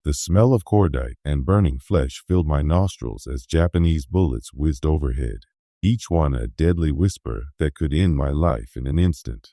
The smell of cordite and burning flesh filled my nostrils as Japanese bullets whizzed overhead, each one a deadly whisper that could end my life in an instant.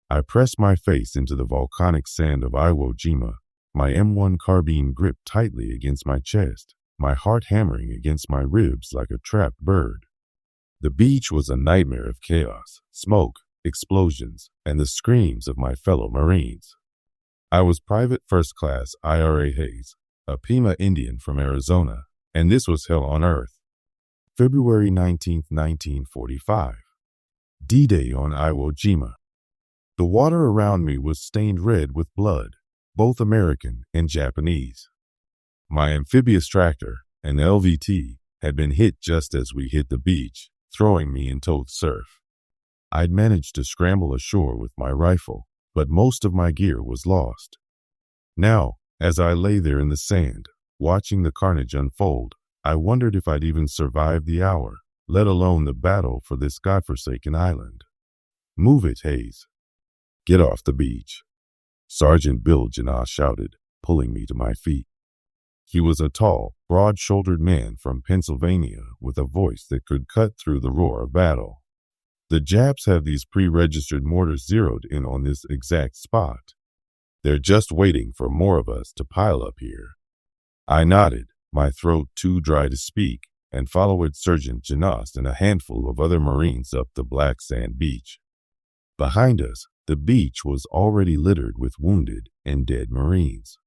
I pressed my face into the volcanic sand of Iwo Jima, my M1 Carbine gripped tightly against my chest, my heart hammering against my ribs like a trapped bird. The beach was a nightmare of chaos, smoke, explosions, and the screams of my fellow Marines. I was Private First Class Ira Hayes, a Pima Indian from Arizona, and this was hell on earth. February 19, 1945. D-Day on Iwo Jima. The water around me was stained red with blood, both American and Japanese. My amphibious tractor, an LVT, had been hit just as we hit the beach, throwing me into the surf. I'd managed to scramble ashore with my rifle, but most of my gear was lost. Now, as I lay there in the sand, watching the carnage unfold, I wondered if I'd even survive the hour, let alone the battle for this godforsaken island. "Move it, Hayes. Get off the beach," Sergeant Genaust shouted, pulling me to my feet. He was a tall, broad-shouldered man from Pennsylvania with a voice that could cut through the roar of battle. "The Japs have these pre-registered mortars zeroed in on this exact spot. They're just waiting for more of us to pile up here." I nodded, my throat too dry to speak, and followed Sergeant Genaust and a handful of other Marines up the black sand beach. Behind us, the beach was already littered with wounded and dead Marines.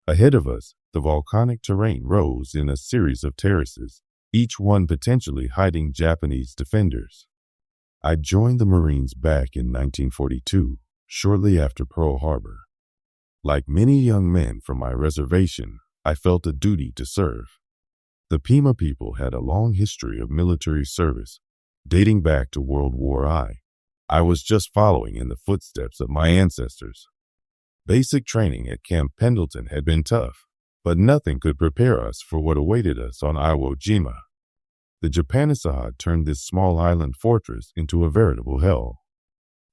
Ahead of us, the volcanic terrain rose in a series of terraces, each one potentially hiding Japanese defenders. I joined the Marines back in 1942, shortly after Pearl Harbor. Like many young men from my reservation, I felt a duty to serve. The Pima people had a long history of military service, dating back to World War I. I was just following in the footsteps of my ancestors. Basic training at Camp Pendleton had been tough, but nothing could prepare us for what awaited us on Iwo Jima. The Japanese turned this small island fortress into a veritable hell.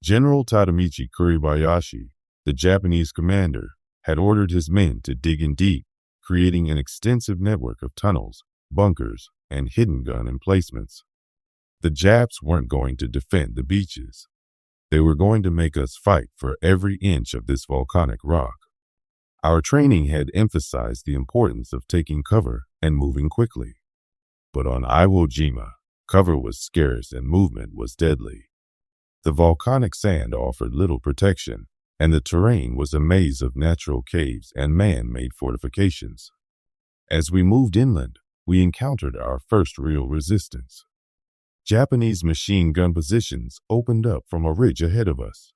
General Tadamichi Kuribayashi, the Japanese commander, had ordered his men to dig in deep, creating an extensive network of tunnels, bunkers, and hidden gun emplacements. The Japs weren't going to defend the beaches. They were going to make us fight for every inch of this volcanic rock. Our training had emphasized the importance of taking cover and moving quickly. But on Iwo Jima, cover was scarce and movement was deadly. The volcanic sand offered little protection, and the terrain was a maze of natural caves and man-made fortifications. As we moved inland, we encountered our first real resistance. Japanese machine gun positions opened up from a ridge ahead of us.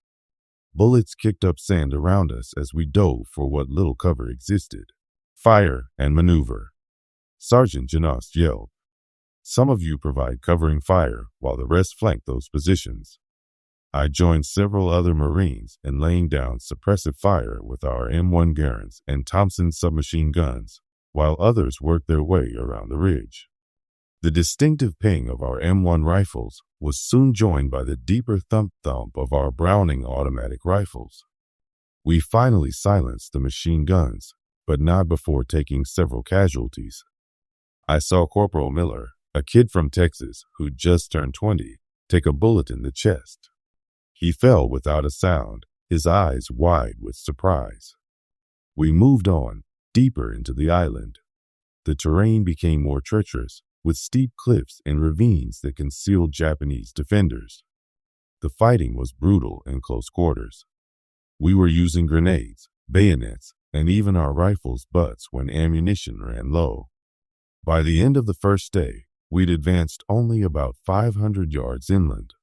Bullets kicked up sand around us as we dove for what little cover existed. "Fire and maneuver," Sergeant Genaust yelled. "Some of you provide covering fire while the rest flank those positions." I joined several other Marines in laying down suppressive fire with our M1 Garands and Thompson Submachine Guns, while others worked their way around the ridge. The distinctive ping of our M1 rifles was soon joined by the deeper thump-thump of our Browning automatic rifles. We finally silenced the machine guns, but not before taking several casualties. I saw Corporal Miller, a kid from Texas who'd just turned 20, take a bullet in the chest. He fell without a sound, his eyes wide with surprise. We moved on, deeper into the island. The terrain became more treacherous, with steep cliffs and ravines that concealed Japanese defenders. The fighting was brutal in close quarters. We were using grenades, bayonets, and even our rifles' butts when ammunition ran low. By the end of the first day, we'd advanced only about 500 yards inland.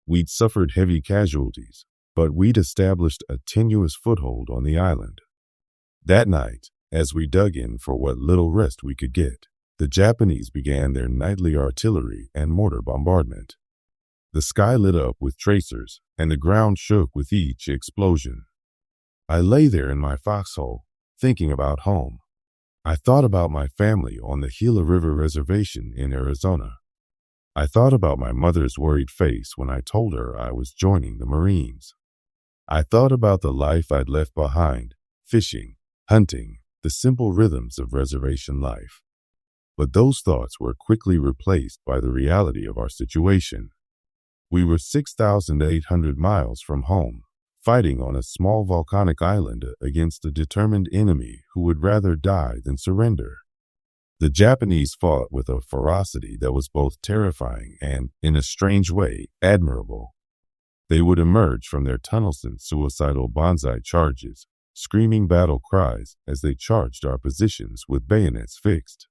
We'd suffered heavy casualties, but we'd established a tenuous foothold on the island. That night, as we dug in for what little rest we could get, the Japanese began their nightly artillery and mortar bombardment. The sky lit up with tracers, and the ground shook with each explosion. I lay there in my foxhole, thinking about home. I thought about my family on the Gila River Reservation in Arizona. I thought about my mother's worried face when I told her I was joining the Marines. I thought about the life I'd left behind, fishing, hunting, the simple rhythms of reservation life. But those thoughts were quickly replaced by the reality of our situation. We were 6,800 miles from home, fighting on a small volcanic island against a determined enemy who would rather die than surrender. The Japanese fought with a ferocity that was both terrifying and, in a strange way, admirable. They would emerge from their tunnels in suicidal banzai charges, screaming battle cries as they charged our positions with bayonets fixed.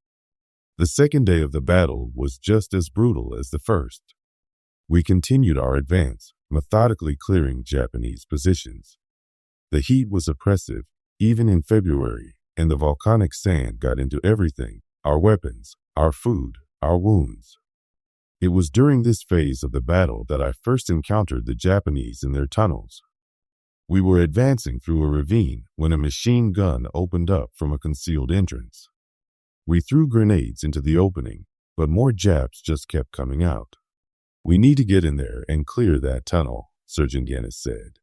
The second day of the battle was just as brutal as the first. We continued our advance, methodically clearing Japanese positions. The heat was oppressive, even in February, and the volcanic sand got into everything: our weapons, our food, our wounds. It was during this phase of the battle that I first encountered the Japanese in their tunnels. We were advancing through a ravine when a machine gun opened up from a concealed entrance. We threw grenades into the opening, but more Japs just kept coming out. "We need to get in there and clear that tunnel," Sergeant Genaust said.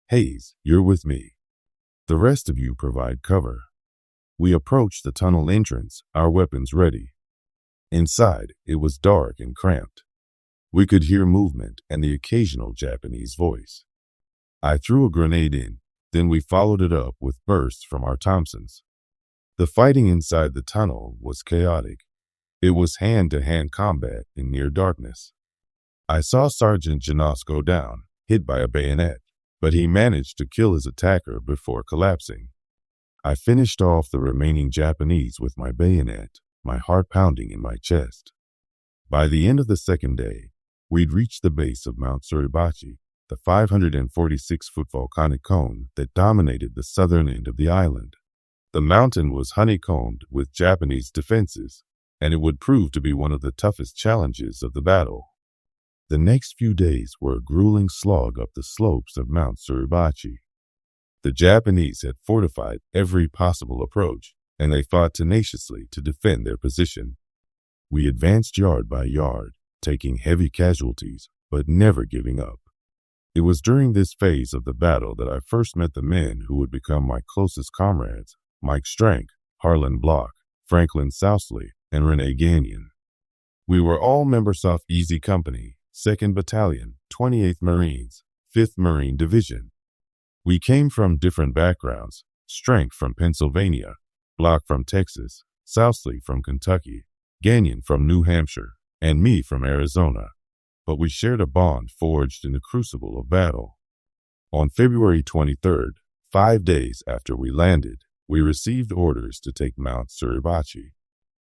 "Hayes, you're with me. The rest of you provide cover." We approached the tunnel entrance, our weapons ready. Inside, it was dark and cramped. We could hear movement and the occasional Japanese voice. I threw a grenade in, then we followed it up with bursts from our Thompsons. The fighting inside the tunnel was chaotic. It was hand-to-hand combat in near darkness. I saw Sergeant Genaust go down, hit by a bayonet, but he managed to kill his attacker before collapsing. I finished off the remaining Japanese with my bayonet, my heart pounding in my chest. By the end of the second day, we'd reached the base of Mount Suribachi, the 546-foot volcanic cone that dominated the southern end of the island. The mountain was honeycombed with Japanese defenses, and it would prove to be one of the toughest challenges of the battle. The next few days were a grueling slog up the slopes of Mount Suribachi. The Japanese had fortified every possible approach, and they fought tenaciously to defend their position. We advanced yard by yard, taking heavy casualties, but never giving up. It was during this phase of the battle that I first met the men who would become my closest comrades: Mike Strank, Harlan Block, Franklin Sousley, and Rene Gagnon. We were all members of Easy Company, 2nd Battalion, 28th Marines, 5th Marine Division. We came from different backgrounds: Strank from Pennsylvania, Block from Texas, Sousley from Kentucky, Gagnon from New Hampshire, and me from Arizona. But we shared a bond forged in the crucible of battle. On February 23rd, 5 days after we landed, we received orders to take Mount Suribachi.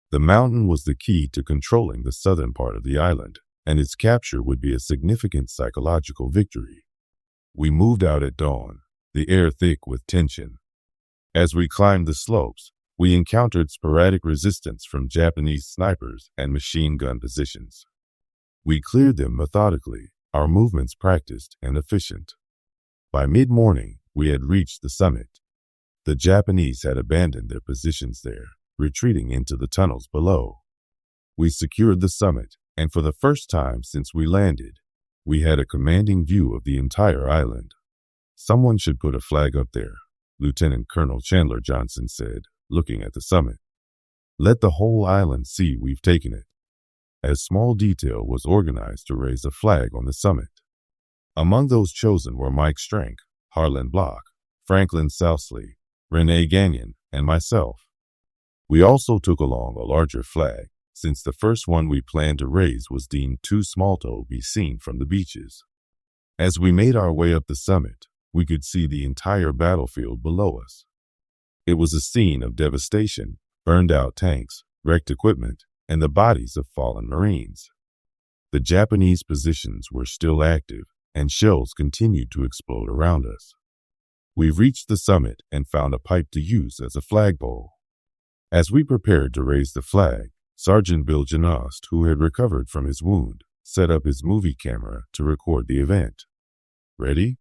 The mountain was the key to controlling the southern part of the island, and its capture would be a significant psychological victory. We moved out at dawn, the air thick with tension. As we climbed the slopes, we encountered sporadic resistance from Japanese snipers and machine gun positions. We cleared them methodically, our movements practiced and efficient. By mid-morning, we had reached the summit. The Japanese had abandoned their positions there, retreating into the tunnels below. We secured the summit, and for the first time since we landed, we had a commanding view of the entire island. "Someone should put a flag up there," Lieutenant Colonel Chandler Johnson said, looking at the summit. "Let the whole island see we've taken it." A small detail was organized to raise a flag on the summit. Among those chosen were Mike Strank, Harlan Block, Franklin Sousley, Rene Gagnon, and myself. We also took along a larger flag, since the first one we planned to raise was deemed too small to be seen from the beaches. As we made our way up the summit, we could see the entire battlefield below us. It was a scene of devastation: burned-out tanks, wrecked equipment, and the bodies of fallen Marines. The Japanese positions were still active, and shells continued to explode around us. We reached the summit and found a pipe to use as a flagpole. As we prepared to raise the flag, Sergeant Genaust, who had recovered from his wound, set up his movie camera to record the event. "Ready?"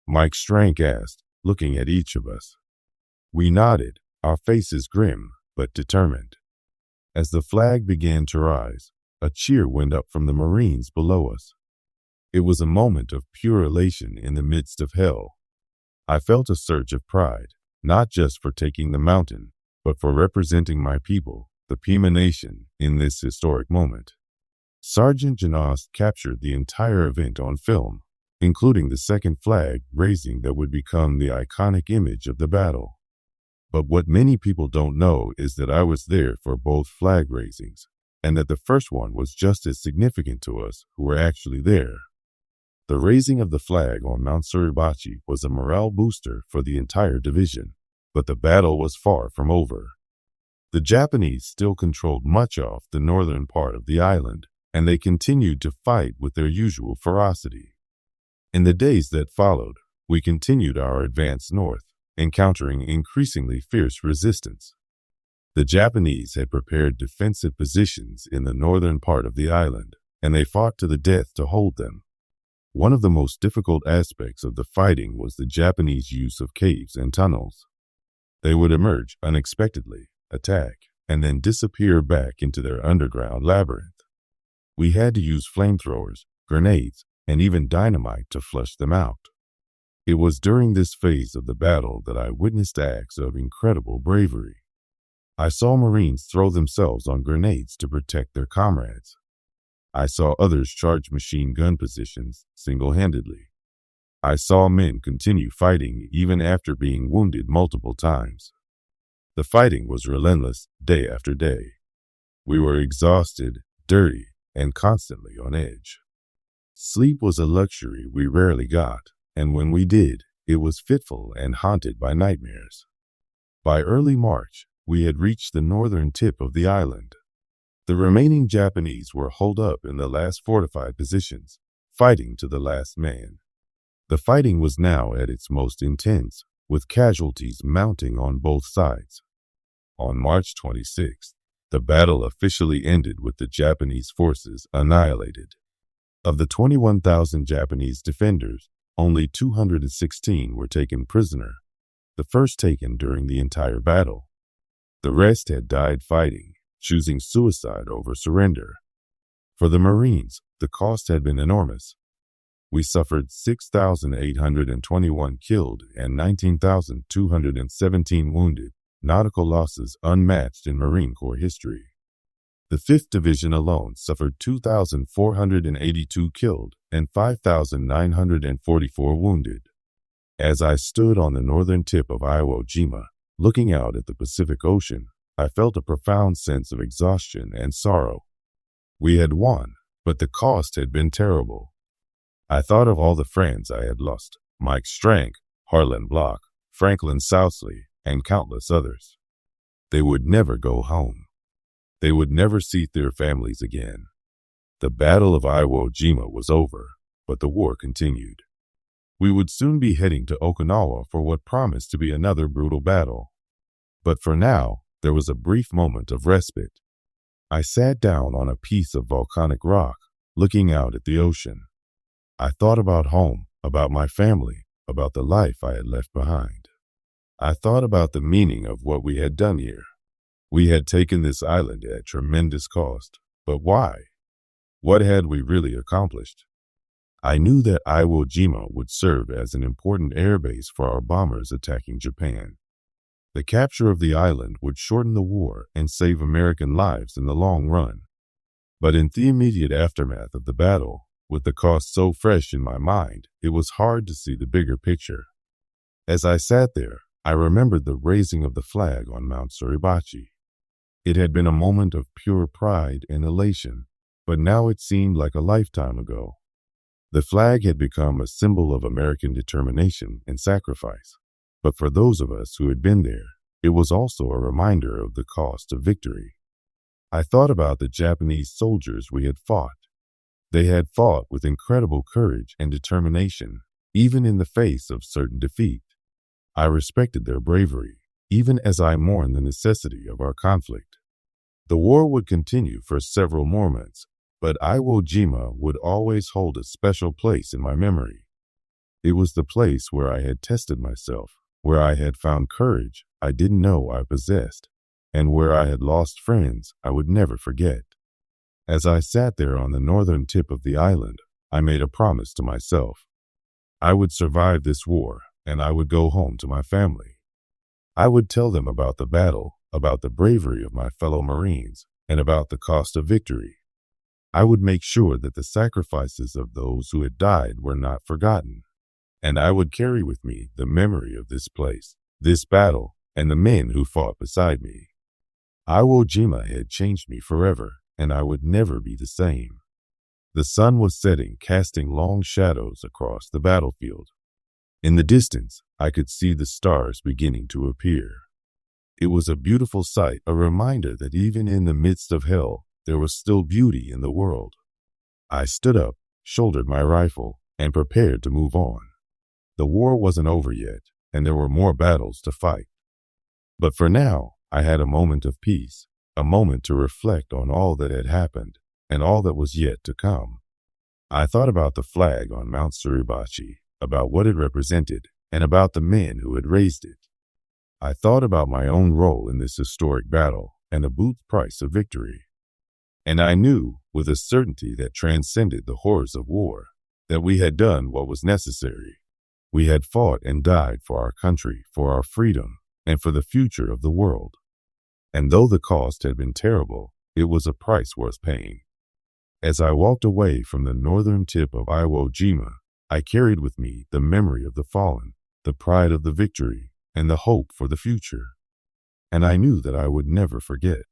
Mike Strank asked, looking at each of us. We nodded, our faces grim but determined. As the flag began to rise, a cheer went up from the Marines below us. It was a moment of pure elation in the midst of hell. I felt a surge of pride. not just for taking the mountain, but for representing my people, the Pima Nation, in this historic moment. Sergeant Genaust captured the entire event on film, including the second flag raising that would become the iconic image of the battle. But what many people don't know is that I was there for both flag raisings, and that the first one was just as significant to us who were actually there. The raising of the flag on Mount Suribachi was a morale booster for the entire division, but the battle was far from over. The Japanese still controlled much of the northern part of the island, and they continued to fight with their usual ferocity. In the days that followed, we continued our advance north, encountering increasingly fierce resistance. The Japanese had prepared defensive positions in the northern part of the island, and they fought to the death to hold them. One of the most difficult aspects of the fighting was the Japanese use of caves and tunnels. They would emerge unexpectedly, attack, and then disappear back into their underground labyrinth. We had to use flamethrowers, grenades, and even dynamite to flush them out. It was during this phase of the battle that I witnessed acts of incredible bravery. I saw Marines throw themselves on grenades to protect their comrades. I saw others charge machine gun positions single-handedly. I saw men continue fighting even after being wounded multiple times. The fighting was relentless day after day. We were exhausted, dirty, and constantly on edge. Sleep was a luxury we rarely got, and when we did, it was fitful and haunted by nightmares. By early March, we had reached the northern tip of the island. The remaining Japanese were holed up in the last fortified positions, fighting to the last man. The fighting was now at its most intense, with casualties mounting on both sides. On March 26th, the battle officially ended with the Japanese forces annihilated. Of the 21,000 Japanese defenders, only 216 were taken prisoner, the first taken during the entire battle. The rest had died fighting, choosing suicide over surrender. For the Marines, the cost had been enormous. We suffered 6,821 killed and 19,217 wounded, nautical losses unmatched in Marine Corps history. The 5th Division alone suffered 2,482 killed and 5,944 wounded. As I stood on the northern tip of Iwo Jima, looking out at the Pacific Ocean, I felt a profound sense of exhaustion and sorrow. We had won, but the cost had been terrible. I thought of all the friends I had lost, Mike Strank, Harlan Block, Franklin Soutsley, and countless others. They would never go home. They would never see their families again. The Battle of Iwo Jima was over, but the war continued. We would soon be heading to Okinawa for what promised to be another brutal battle. But for now, there was a brief moment of respite. I sat down on a piece of volcanic rock, looking out at the ocean. I thought about home, about my family, about the life I had left behind. I thought about the meaning of what we had done here. We had taken this island at tremendous cost, but why? What had we really accomplished? I knew that Iwo Jima would serve as an important airbase for our bombers attacking Japan. The capture of the island would shorten the war and save American lives in the long run. But in the immediate aftermath of the battle, with the cost so fresh in my mind, it was hard to see the bigger picture. As I sat there, I remembered the raising of the flag on Mount Suribachi. It had been a moment of pure pride and elation, but now it seemed like a lifetime ago. The flag had become a symbol of American determination and sacrifice, but for those of us who had been there, it was also a reminder of the cost of victory. I thought about the Japanese soldiers we had fought. They had fought with incredible courage and determination, even in the face of certain defeat. I respected their bravery, even as I mourned the necessity of our conflict. The war would continue for several more months, but Iwo Jima would always hold a special place in my memory. It was the place where I had tested myself, where I had found courage I didn't know I possessed, and where I had lost friends I would never forget. As I sat there on the northern tip of the island, I made a promise to myself. I would survive this war, and I would go home to my family. I would tell them about the battle, about the bravery of my fellow Marines, and about the cost of victory. I would make sure that the sacrifices of those who had died were not forgotten. And I would carry with me the memory of this place, this battle, and the men who fought beside me. Iwo Jima had changed me forever, and I would never be the same. The sun was setting, casting long shadows across the battlefield. In the distance, I could see the stars beginning to appear. It was a beautiful sight, a reminder that even in the midst of hell, there was still beauty in the world. I stood up, shouldered my rifle, and prepared to move on. The war wasn't over yet, and there were more battles to fight. But for now, I had a moment of peace, a moment to reflect on all that had happened and all that was yet to come. I thought about the flag on Mount Suribachi, about what it represented, and about the men who had raised it. I thought about my own role in this historic battle and the booth price of victory. And I knew, with a certainty that transcended the horrors of war, that we had done what was necessary. We had fought and died for our country, for our freedom, and for the future of the world. And though the cost had been terrible, it was a price worth paying. As I walked away from the northern tip of Iwo Jima, I carried with me the memory of the fallen, the pride of the victory, and the hope for the future. And I knew that I would never forget.